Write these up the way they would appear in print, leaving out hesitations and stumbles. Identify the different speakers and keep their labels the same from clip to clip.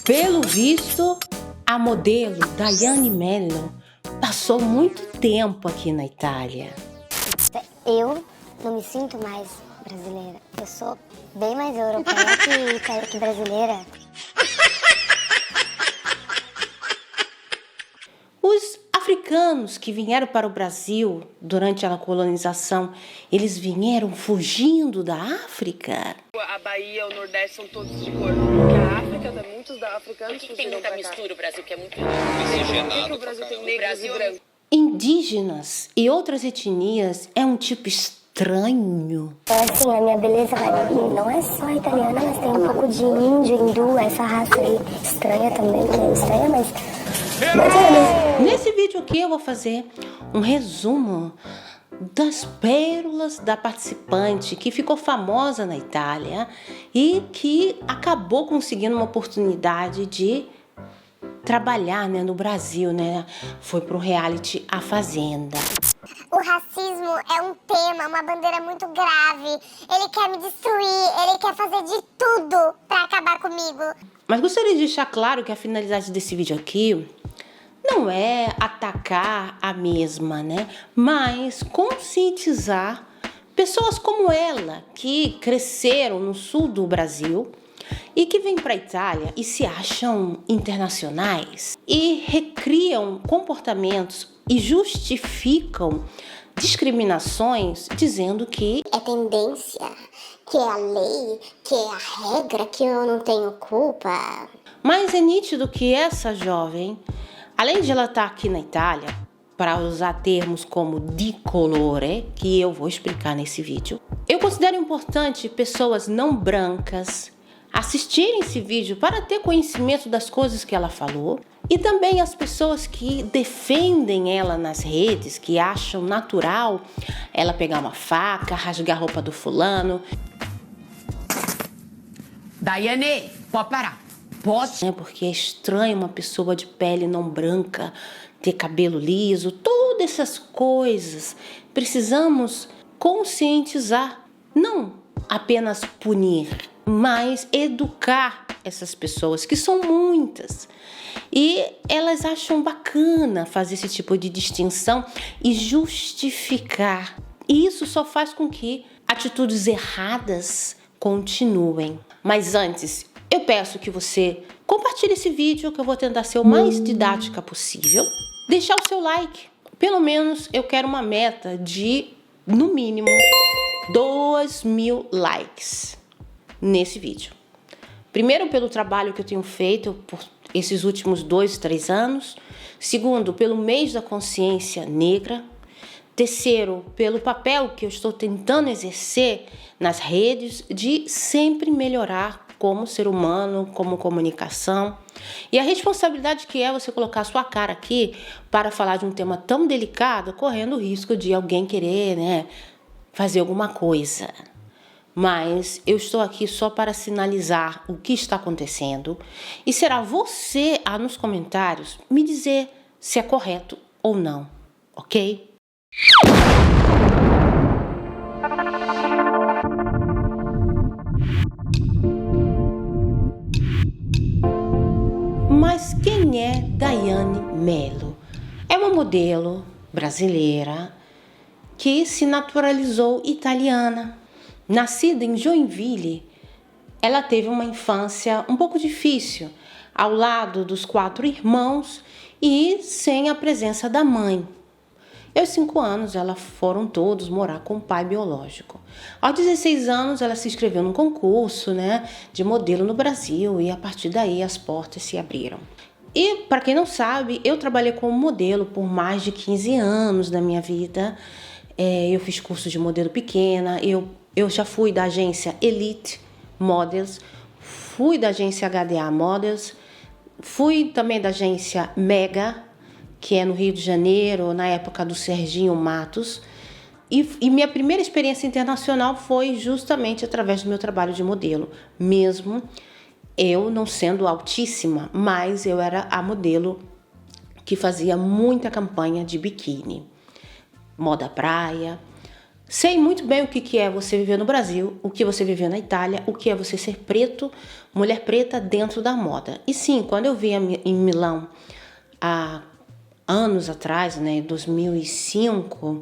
Speaker 1: Pelo visto, a modelo Daiane Mello passou muito tempo aqui na Itália.
Speaker 2: Eu não me sinto mais brasileira. Eu sou bem mais europeia que brasileira.
Speaker 1: Os africanos que vieram para o Brasil durante a colonização, eles vieram fugindo da África?
Speaker 3: A Bahia, o Nordeste são todos de cor. Porque a África, muitos africanos
Speaker 4: Por que tem muita mistura o Brasil, que é muito
Speaker 3: miscigenado? Por que o Brasil tem negros e brancos?
Speaker 1: Indígenas e outras etnias é um tipo estranho.
Speaker 2: Assim, a minha beleza não é só italiana, mas tem um pouco de índio, hindu, essa raça aí estranha também, que é estranha, mas
Speaker 1: Nesse vídeo aqui eu vou fazer um resumo das pérolas da participante que ficou famosa na Itália e que acabou conseguindo uma oportunidade de trabalhar, no Brasil, Foi pro reality A Fazenda.
Speaker 5: O racismo é um tema, uma bandeira muito grave. Ele quer me destruir, ele quer fazer de tudo pra acabar comigo.
Speaker 1: Mas gostaria de deixar claro que a finalidade desse vídeo aqui não é atacar a mesma, mas conscientizar pessoas como ela, que cresceram no sul do Brasil e que vêm para a Itália e se acham internacionais e recriam comportamentos e justificam discriminações dizendo que
Speaker 2: é tendência, que é a lei, que é a regra, que eu não tenho culpa.
Speaker 1: Mas é nítido que essa jovem, além de ela estar aqui na Itália, para usar termos como di colore, que eu vou explicar nesse vídeo, eu considero importante pessoas não brancas assistirem esse vídeo para ter conhecimento das coisas que ela falou e também as pessoas que defendem ela nas redes, que acham natural ela pegar uma faca, rasgar a roupa do fulano.
Speaker 4: Daiane, pode parar. Pode.
Speaker 1: Porque é estranho uma pessoa de pele não branca ter cabelo liso, todas essas coisas. Precisamos conscientizar, não apenas punir, mas educar essas pessoas, que são muitas. E elas acham bacana fazer esse tipo de distinção e justificar. E isso só faz com que atitudes erradas continuem. Mas antes, eu peço que você compartilhe esse vídeo, que eu vou tentar ser o mais didática possível. Deixar o seu like. Pelo menos eu quero uma meta de, no mínimo, 2.000 likes nesse vídeo. Primeiro, pelo trabalho que eu tenho feito por esses últimos 2, 3 anos. Segundo, pelo mês da consciência negra. Terceiro, pelo papel que eu estou tentando exercer nas redes de sempre melhorar como ser humano, como comunicação. E a responsabilidade que é você colocar a sua cara aqui para falar de um tema tão delicado, correndo o risco de alguém querer, fazer alguma coisa. Mas eu estou aqui só para sinalizar o que está acontecendo e será você, nos comentários, me dizer se é correto ou não, ok? Mas quem é Daiane Mello? É uma modelo brasileira que se naturalizou italiana. Nascida em Joinville, ela teve uma infância um pouco difícil, ao lado dos 4 irmãos e sem a presença da mãe. E aos 5 anos, elas foram todos morar com o pai biológico. Aos 16 anos, ela se inscreveu num concurso, de modelo no Brasil e a partir daí as portas se abriram. E, para quem não sabe, eu trabalhei como modelo por mais de 15 anos da minha vida. Eu fiz curso de modelo pequena, eu já fui da agência Elite Models, fui da agência HDA Models, fui também da agência Mega, que é no Rio de Janeiro, na época do Serginho Matos. E minha primeira experiência internacional foi justamente através do meu trabalho de modelo. Mesmo eu não sendo altíssima, mas eu era a modelo que fazia muita campanha de biquíni. Moda praia, Sei muito bem o que é você viver no Brasil, o que você viver na Itália, o que é você ser preto, mulher preta dentro da moda. E sim, quando eu vim em Milão há anos atrás, né, 2005,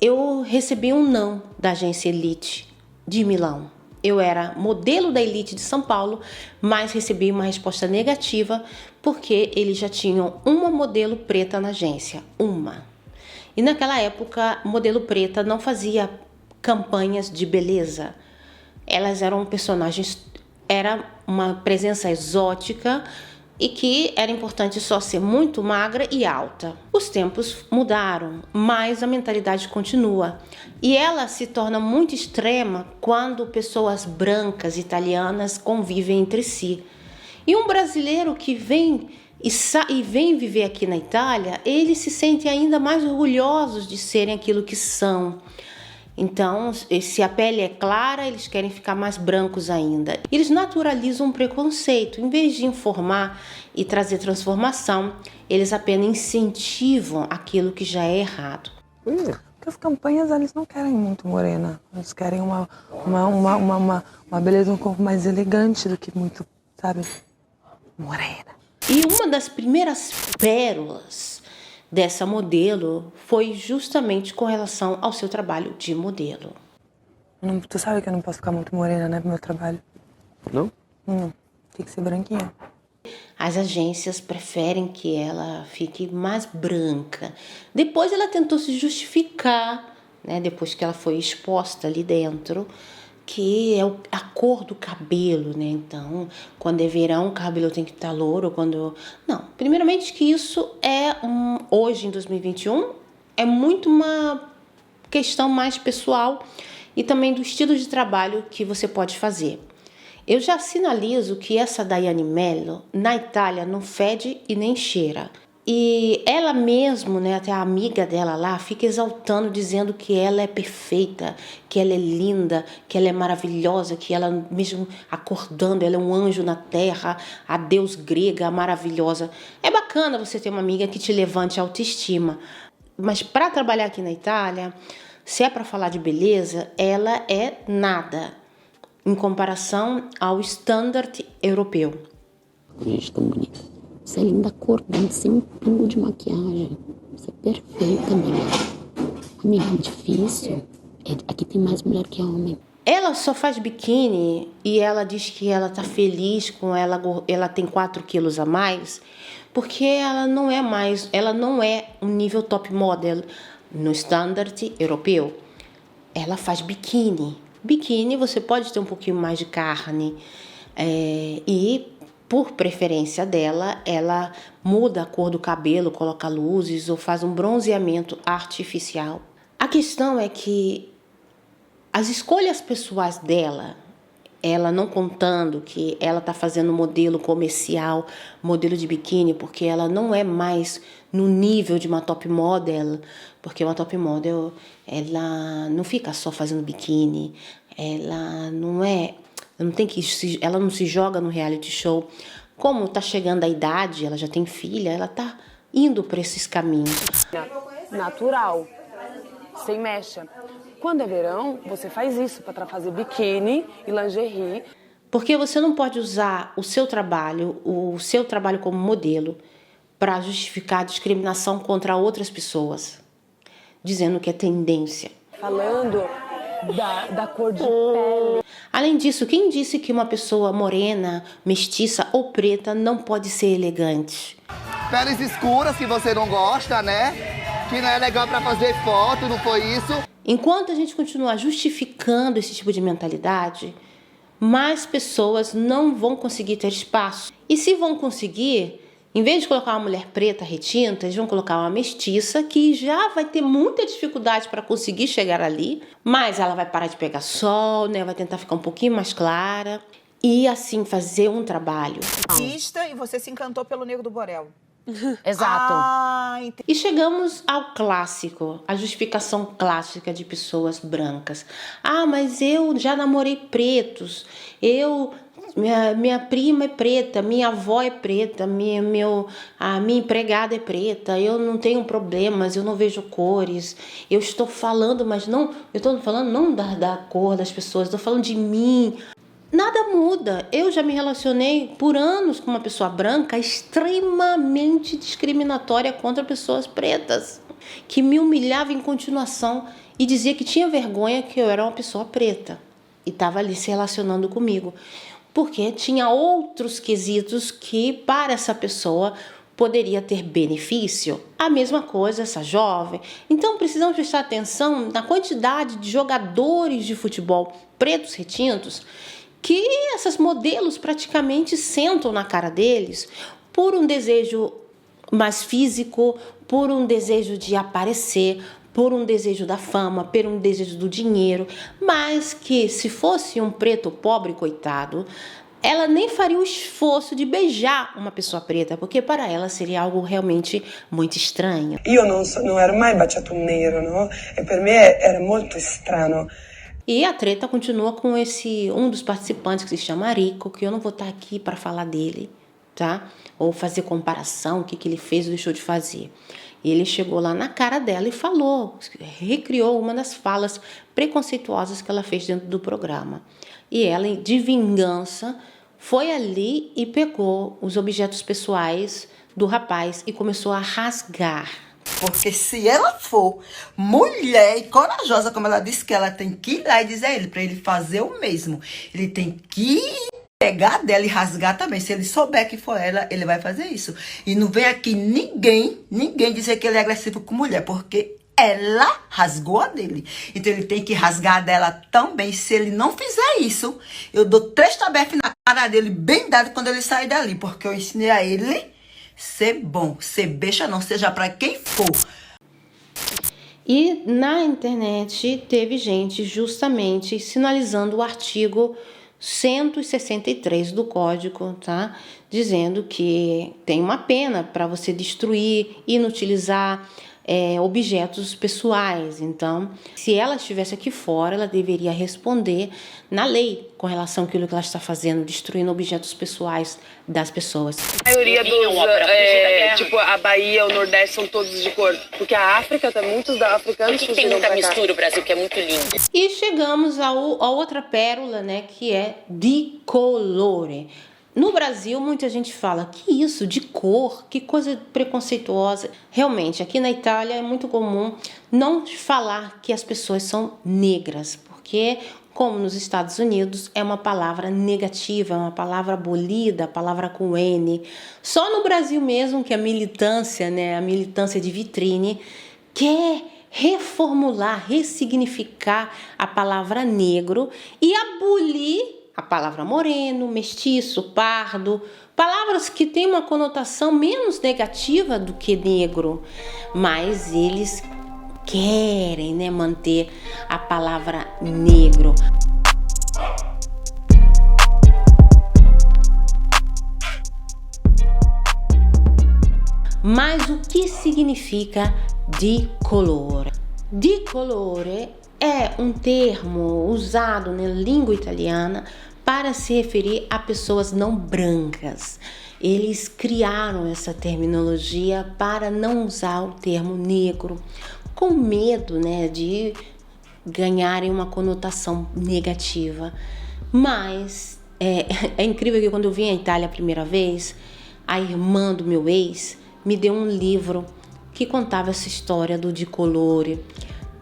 Speaker 1: eu recebi um não da agência Elite de Milão. Eu era modelo da Elite de São Paulo, mas recebi uma resposta negativa porque eles já tinham uma modelo preta na agência, uma. E naquela época, modelo preta não fazia campanhas de beleza. Elas eram personagens, era uma presença exótica e que era importante só ser muito magra e alta. Os tempos mudaram, mas a mentalidade continua. E ela se torna muito extrema quando pessoas brancas italianas convivem entre si. E um brasileiro que vem viver aqui na Itália, eles se sentem ainda mais orgulhosos de serem aquilo que são. Então, se a pele é clara, eles querem ficar mais brancos ainda. Eles naturalizam um preconceito. Em vez de informar e trazer transformação, eles apenas incentivam aquilo que já é errado.
Speaker 6: Porque as campanhas, eles não querem muito morena. Eles querem uma beleza, um corpo mais elegante do que muito, sabe, morena.
Speaker 1: E uma das primeiras pérolas dessa modelo foi justamente com relação ao seu trabalho de modelo.
Speaker 6: Tu sabe que eu não posso ficar muito morena, né, pro meu trabalho?
Speaker 7: Não?
Speaker 6: Não, tem que ser branquinha.
Speaker 1: As agências preferem que ela fique mais branca. Depois ela tentou se justificar, né, depois que ela foi exposta ali dentro, que é a cor do cabelo, né? Então, quando é verão, o cabelo tem que estar louro, Não, primeiramente que isso hoje em 2021, é muito uma questão mais pessoal e também do estilo de trabalho que você pode fazer. Eu já sinalizo que essa Daiane Mello, na Itália, não fede e nem cheira. E ela mesmo, né, até a amiga dela lá, fica exaltando, dizendo que ela é perfeita, que ela é linda, que ela é maravilhosa, que ela, mesmo acordando, ela é um anjo na terra, a deus grega, a maravilhosa. É bacana você ter uma amiga que te levante a autoestima. Mas para trabalhar aqui na Itália, se é para falar de beleza, ela é nada em comparação ao standard europeu.
Speaker 8: Gente, tão bonita. Você é linda acordando, sem um pingo de maquiagem. Você é perfeita, mulher. Amiga, é difícil. Aqui tem mais mulher que homem.
Speaker 1: Ela só faz biquíni e ela diz que ela tá feliz com ela tem 4 quilos a mais, porque ela não é um nível top model no standard europeu. Ela faz biquíni. Biquíni você pode ter um pouquinho mais de carne e por preferência dela, ela muda a cor do cabelo, coloca luzes ou faz um bronzeamento artificial. A questão é que as escolhas pessoais dela, ela não contando que ela está fazendo modelo comercial, modelo de biquíni, porque ela não é mais no nível de uma top model, porque uma top model, ela não fica só fazendo biquíni, ela não se joga no reality show. Como está chegando a idade, ela já tem filha, ela está indo para esses caminhos.
Speaker 3: Natural, sem mecha. Quando é verão, você faz isso para fazer biquíni e lingerie.
Speaker 1: Porque você não pode usar o seu trabalho como modelo para justificar a discriminação contra outras pessoas, dizendo que é tendência.
Speaker 3: Falando da cor de pele.
Speaker 1: Além disso, quem disse que uma pessoa morena, mestiça ou preta não pode ser elegante?
Speaker 9: Peles escuras que você não gosta, né? Que não é legal para fazer foto, não foi isso?
Speaker 1: Enquanto a gente continuar justificando esse tipo de mentalidade, mais pessoas não vão conseguir ter espaço. E se vão conseguir, em vez de colocar uma mulher preta retinta, eles vão colocar uma mestiça que já vai ter muita dificuldade para conseguir chegar ali, mas ela vai parar de pegar sol, né? Vai tentar ficar um pouquinho mais clara e assim fazer um trabalho.
Speaker 10: E você se encantou pelo Nego do Borel?
Speaker 3: Exato.
Speaker 1: E chegamos ao clássico, a justificação clássica de pessoas brancas. Ah, mas eu já namorei pretos, minha prima é preta, minha avó é preta, a minha empregada é preta, eu não tenho problemas, eu não vejo cores, eu estou falando, mas não, eu estou falando não da cor das pessoas, estou falando de mim. Nada muda. Eu já me relacionei por anos com uma pessoa branca extremamente discriminatória contra pessoas pretas, que me humilhava em continuação e dizia que tinha vergonha que eu era uma pessoa preta e estava ali se relacionando comigo, porque tinha outros quesitos que para essa pessoa poderia ter benefício. A mesma coisa essa jovem. Então precisamos prestar atenção na quantidade de jogadores de futebol pretos retintos que esses modelos praticamente sentam na cara deles por um desejo mais físico, por um desejo de aparecer, por um desejo da fama, por um desejo do dinheiro, mas que se fosse um preto pobre, coitado, ela nem faria o esforço de beijar uma pessoa preta, porque para ela seria algo realmente muito estranho.
Speaker 6: Eu não ero mai baciato um negro, no? E per me era muito estranho.
Speaker 1: E a treta continua com um dos participantes que se chama Rico, que eu não vou estar aqui para falar dele, tá? Ou fazer comparação, o que ele fez ou deixou de fazer. E ele chegou lá na cara dela e falou, recriou uma das falas preconceituosas que ela fez dentro do programa. E ela, de vingança, foi ali e pegou os objetos pessoais do rapaz e começou a rasgar.
Speaker 7: Porque se ela for mulher e corajosa, como ela disse que ela tem que ir lá e dizer a ele, para ele fazer o mesmo. Ele tem que pegar dela e rasgar também. Se ele souber que for ela, ele vai fazer isso. E não vem aqui ninguém dizer que ele é agressivo com mulher, porque ela rasgou a dele. Então ele tem que rasgar a dela também. Se ele não fizer isso, eu dou 3 tabefes na cara dele, bem dado, quando ele sair dali. Porque eu ensinei a ele ser bom, ser beixa não, seja pra quem for.
Speaker 1: E na internet teve gente justamente sinalizando o artigo 163 do Código, tá? Dizendo que tem uma pena para você destruir, inutilizar objetos pessoais. Então, se ela estivesse aqui fora, ela deveria responder na lei com relação àquilo que ela está fazendo, destruindo objetos pessoais das pessoas.
Speaker 3: A maioria tipo a Bahia, o Nordeste são todos de cor, porque a África, muitos africanos
Speaker 4: Porque tem muita mistura, o Brasil, que é muito lindo.
Speaker 1: E chegamos a outra pérola, né, que é di colore. No Brasil, muita gente fala, que isso, de cor, que coisa preconceituosa. Realmente, aqui na Itália é muito comum não falar que as pessoas são negras, porque, como nos Estados Unidos, é uma palavra negativa, é uma palavra abolida, a palavra com N. Só no Brasil mesmo que a militância, né, a militância de vitrine, quer reformular, ressignificar a palavra negro e abolir a palavra moreno, mestiço, pardo, palavras que têm uma conotação menos negativa do que negro, mas eles querem, né, manter a palavra negro. Mas o que significa di colore? Di colore é um termo usado na língua italiana para se referir a pessoas não brancas. Eles criaram essa terminologia para não usar o termo negro, com medo, né, de ganharem uma conotação negativa. Mas é incrível que quando eu vim à Itália a primeira vez, a irmã do meu ex me deu um livro que contava essa história do di colore,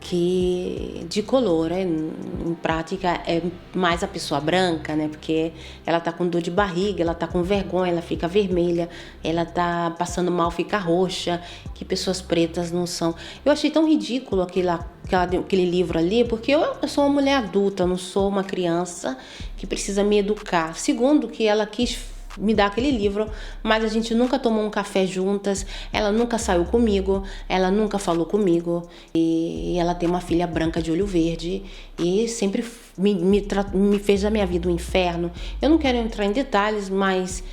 Speaker 1: que de color, em prática, é mais a pessoa branca, né? Porque ela tá com dor de barriga, ela tá com vergonha, ela fica vermelha, ela tá passando mal, fica roxa, que pessoas pretas não são. Eu achei tão ridículo aquele livro ali, porque eu sou uma mulher adulta, não sou uma criança que precisa me educar. Segundo, que ela quis me dar aquele livro, mas a gente nunca tomou um café juntas, ela nunca saiu comigo, ela nunca falou comigo, e ela tem uma filha branca de olho verde e sempre me fez a minha vida um inferno. Eu não quero entrar em detalhes, mas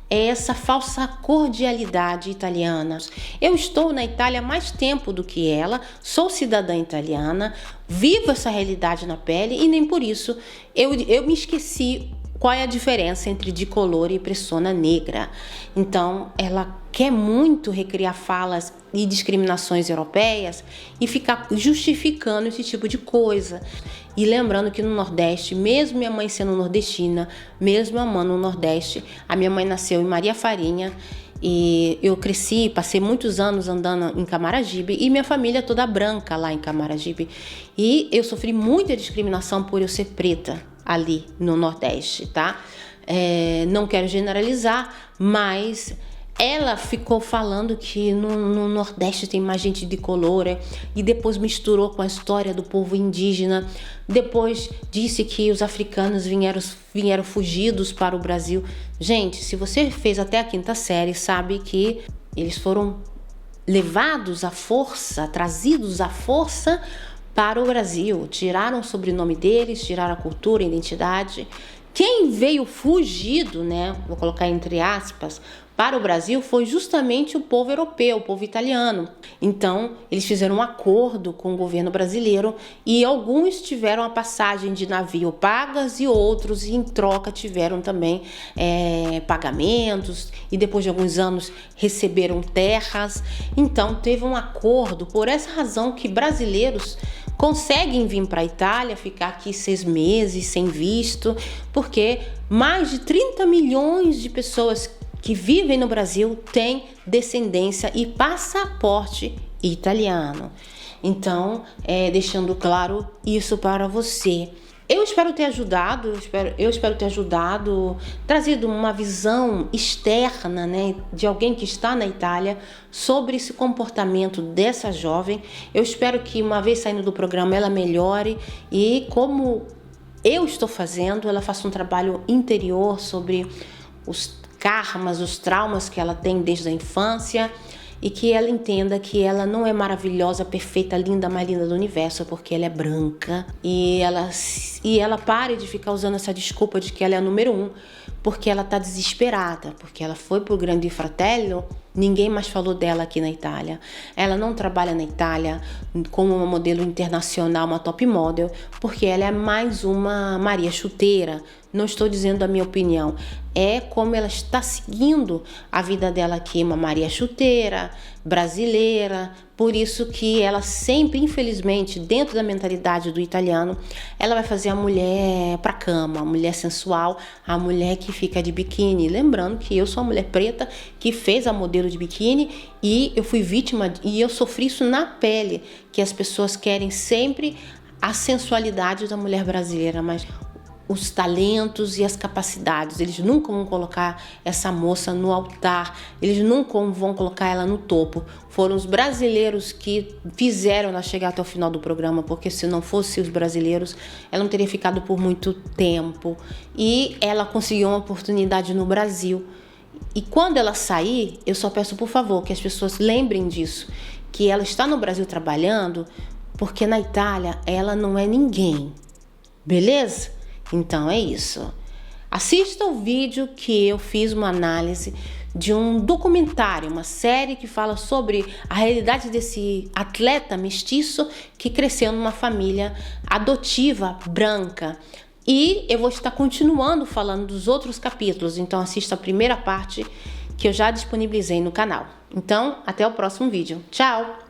Speaker 1: é essa falsa cordialidade italiana. Eu estou na Itália há mais tempo do que ela, sou cidadã italiana, vivo essa realidade na pele e nem por isso eu me esqueci qual é a diferença entre dicolore e persona negra. Então, ela quer muito recriar falas e discriminações europeias e ficar justificando esse tipo de coisa. E lembrando que no Nordeste, mesmo minha mãe sendo nordestina, mesmo amando o Nordeste, a minha mãe nasceu em Maria Farinha e eu cresci, passei muitos anos andando em Camaragibe e minha família toda branca lá em Camaragibe. E eu sofri muita discriminação por eu ser preta ali no Nordeste, tá? Não quero generalizar, mas ela ficou falando que no Nordeste tem mais gente de color, e depois misturou com a história do povo indígena. Depois disse que os africanos vieram fugidos para o Brasil. Gente, se você fez até a 5ª série, sabe que eles foram levados à força, trazidos à força para o Brasil. Tiraram o sobrenome deles, tiraram a cultura, a identidade. Quem veio fugido, né, vou colocar entre aspas, para o Brasil foi justamente o povo europeu, o povo italiano. Então, eles fizeram um acordo com o governo brasileiro e alguns tiveram a passagem de navio pagas e outros, em troca, tiveram também pagamentos e depois de alguns anos receberam terras. Então, teve um acordo, por essa razão que brasileiros conseguem vir para a Itália, ficar aqui 6 meses sem visto, porque mais de 30 milhões de pessoas que vivem no Brasil têm descendência e passaporte italiano. Então, deixando claro isso para você. Eu espero ter ajudado, trazido uma visão externa, né, de alguém que está na Itália sobre esse comportamento dessa jovem. Eu espero que, uma vez saindo do programa, ela melhore e, como eu estou fazendo, ela faça um trabalho interior sobre os karmas, os traumas que ela tem desde a infância, e que ela entenda que ela não é maravilhosa, perfeita, linda, mais linda do universo, porque ela é branca, e ela pare de ficar usando essa desculpa de que ela é a número 1, porque ela tá desesperada, porque ela foi pro Grande Fratello, ninguém mais falou dela aqui na Itália. Ela não trabalha na Itália como uma modelo internacional, uma top model, porque ela é mais uma Maria Chuteira. Não estou dizendo a minha opinião, é como ela está seguindo a vida dela aqui, uma Maria Chuteira, brasileira. Por isso que ela sempre, infelizmente, dentro da mentalidade do italiano, ela vai fazer a mulher pra cama, a mulher sensual, a mulher que fica de biquíni. Lembrando que eu sou uma mulher preta que fez a modelo de biquíni e eu fui vítima e eu sofri isso na pele, que as pessoas querem sempre a sensualidade da mulher brasileira, mas os talentos e as capacidades, eles nunca vão colocar essa moça no altar, eles nunca vão colocar ela no topo. Foram os brasileiros que fizeram ela chegar até o final do programa, porque se não fosse os brasileiros, ela não teria ficado por muito tempo. E ela conseguiu uma oportunidade no Brasil. E quando ela sair, eu só peço, por favor, que as pessoas lembrem disso, que ela está no Brasil trabalhando, porque na Itália ela não é ninguém. Beleza? Então é isso. Assista o vídeo que eu fiz uma análise de um documentário, uma série que fala sobre a realidade desse atleta mestiço que cresceu numa família adotiva branca. E eu vou estar continuando falando dos outros capítulos, então assista a primeira parte que eu já disponibilizei no canal. Então, até o próximo vídeo. Tchau!